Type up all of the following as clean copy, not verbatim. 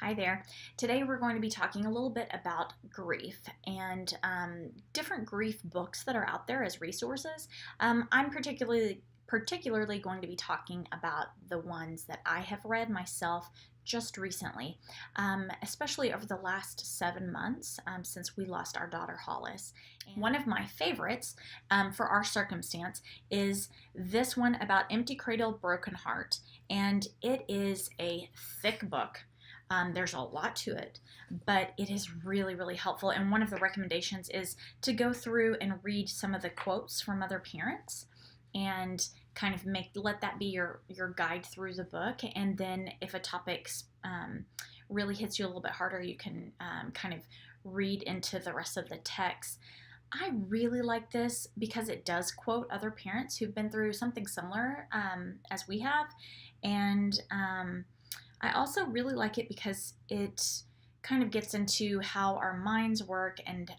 Hi there. Today we're going to be talking a little bit about grief and different grief books that are out there as resources. I'm particularly going to be talking about the ones that I have read myself just recently, especially over the last 7 months since we lost our daughter Hollis. And one of my favorites for our circumstance is this one about Empty Cradle, Broken Heart, and it is a thick book. There's a lot to it, but it is really, really helpful. And one of the recommendations is to go through and read some of the quotes from other parents and kind of let that be your guide through the book. And then if a topic really hits you a little bit harder, you can kind of read into the rest of the text. I really like this because it does quote other parents who've been through something similar as we have. And I also really like it because it kind of gets into how our minds work and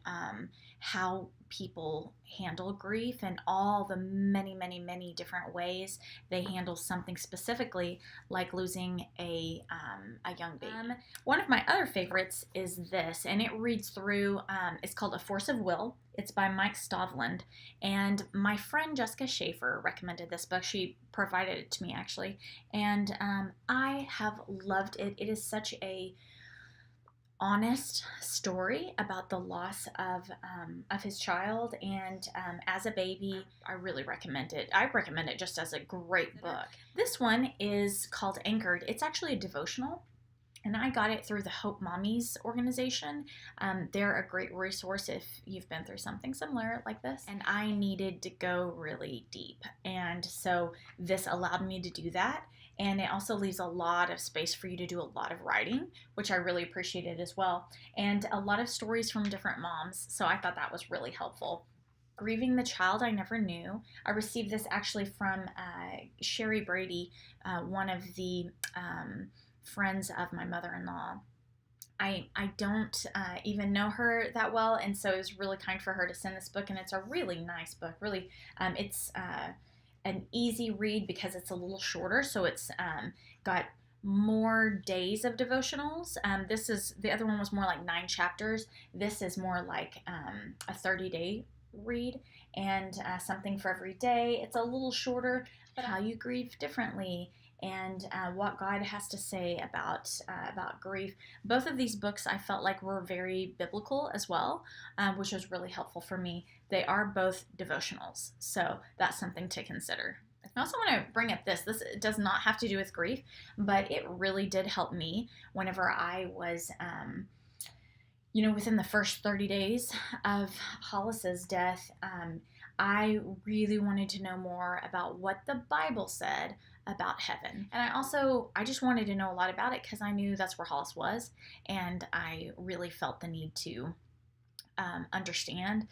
how people handle grief and all the many, many, many different ways they handle something specifically like losing a young baby. One of my other favorites is this, and it reads through, it's called A Force of Will. It's by Mike Stovland, and my friend Jessica Schaefer recommended this book. She provided it to me, actually, and I have loved it. It is such a honest story about the loss of his child, and as a baby, I really recommend it. I recommend it just as a great book. This one is called Anchored. It's actually a devotional, and I got it through the Hope Mommies organization. They're a great resource if you've been through something similar like this. And I needed to go really deep, and so this allowed me to do that. And it also leaves a lot of space for you to do a lot of writing, which I really appreciated as well. And a lot of stories from different moms, so I thought that was really helpful. Grieving the Child I Never Knew. I received this actually from Sherry Brady, one of the friends of my mother-in-law. I don't even know her that well, and so it was really kind for her to send this book, and it's a really nice book. Really, it's an easy read because it's a little shorter, so it's got more days of devotionals. The other one was more like 9 chapters. This is more like a 30-day read, and something for every day. It's a little shorter, but how you grieve differently and what God has to say about grief. Both of these books I felt like were very biblical as well, which was really helpful for me. They are both devotionals, so that's something to consider. I also want to bring up this does not have to do with grief, but it really did help me whenever I was within the first 30 days of Hollis's death. I really wanted to know more about what the Bible said about heaven. And I just wanted to know a lot about it because I knew that's where Hollis was, and I really felt the need to understand.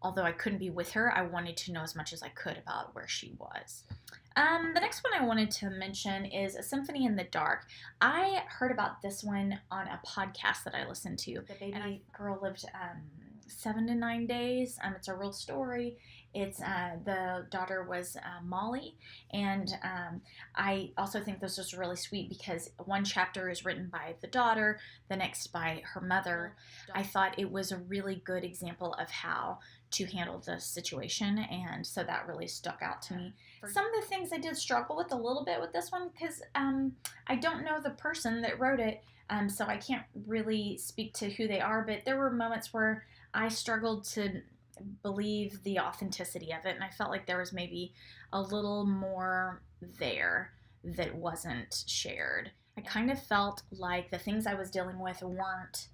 Although I couldn't be with her, I wanted to know as much as I could about where she was. The next one I wanted to mention is A Symphony in the Dark. I heard about this one on a podcast that I listened to. The baby girl lived 7 to 9 days. It's a real story. It's the daughter was Molly, and I also think this was really sweet because one chapter is written by the daughter, the next by her mother. I thought it was a really good example of how to handle the situation, and so that really stuck out to me. Some of the things I did struggle with a little bit with this one because I don't know the person that wrote it, so I can't really speak to who they are, but there were moments where I struggled to believe the authenticity of it, and I felt like there was maybe a little more there that wasn't shared. I kind of felt like the things I was dealing with weren't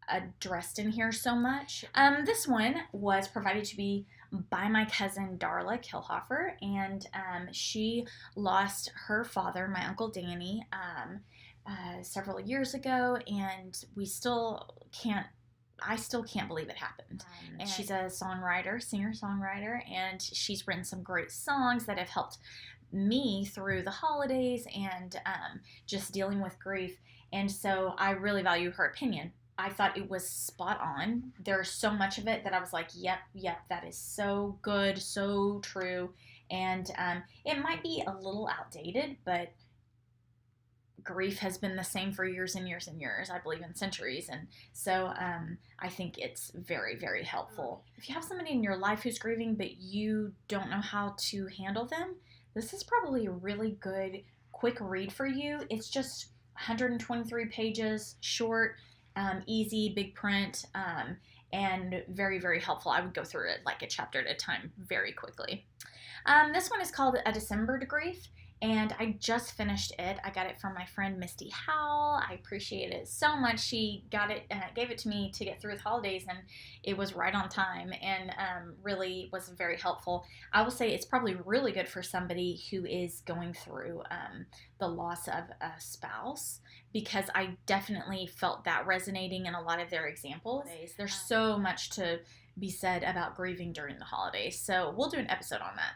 addressed in here so much. This one was provided to me by my cousin Darla Kilhofer, and she lost her father, my Uncle Danny, several years ago, and I still can't believe it happened. And she's a singer-songwriter, and she's written some great songs that have helped me through the holidays and just dealing with grief. And so I really value her opinion. I thought it was spot on. There's so much of it that I was like, yep, that is so good, so true. And it might be a little outdated, but grief has been the same for years and years and years, I believe in centuries. And so I think it's very, very helpful. If you have somebody in your life who's grieving but you don't know how to handle them, this is probably a really good quick read for you. It's just 123 pages, short, easy, big print, and very, very helpful. I would go through it like a chapter at a time very quickly. This one is called A December Grief, and I just finished it. I got it from my friend Misty Howell. I appreciate it so much. She got it, gave it to me to get through the holidays, and it was right on time and really was very helpful. I will say it's probably really good for somebody who is going through the loss of a spouse, because I definitely felt that resonating in a lot of their examples. There's so much to be said about grieving during the holidays, so we'll do an episode on that.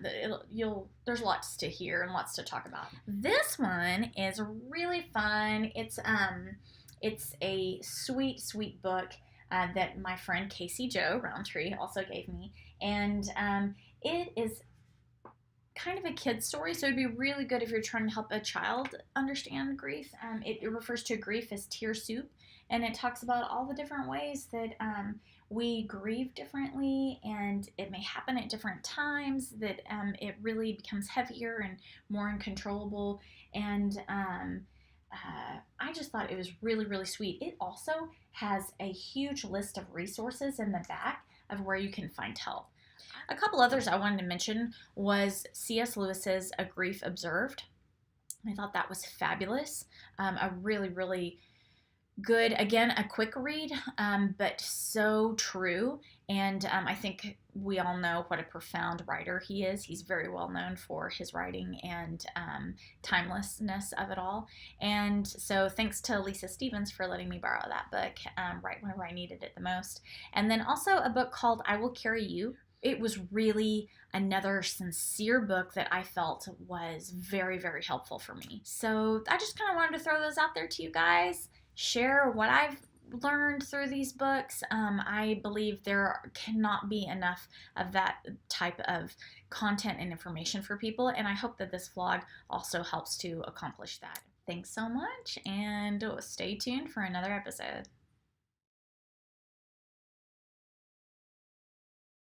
There's lots to hear and lots to talk about. This one is really fun. It's a sweet book that my friend Casey Jo Roundtree also gave me, and it is kind of a kid's story, so it'd be really good if you're trying to help a child understand grief. It refers to grief as tear soup, and it talks about all the different ways that we grieve differently, and it may happen at different times, that it really becomes heavier and more uncontrollable. And I just thought it was really, really sweet. It also has a huge list of resources in the back of where you can find help. A couple others I wanted to mention was C.S. Lewis's A Grief Observed. I thought that was fabulous. A really, really good, again, a quick read, but so true. And I think we all know what a profound writer he is. He's very well known for his writing and timelessness of it all. And so thanks to Lisa Stevens for letting me borrow that book right whenever I needed it the most. And then also a book called I Will Carry You. It was really another sincere book that I felt was very, very helpful for me. So I just kind of wanted to throw those out there to you guys, share what I've learned through these books. I believe there cannot be enough of that type of content and information for people, and I hope that this vlog also helps to accomplish that. Thanks so much, and stay tuned for another episode.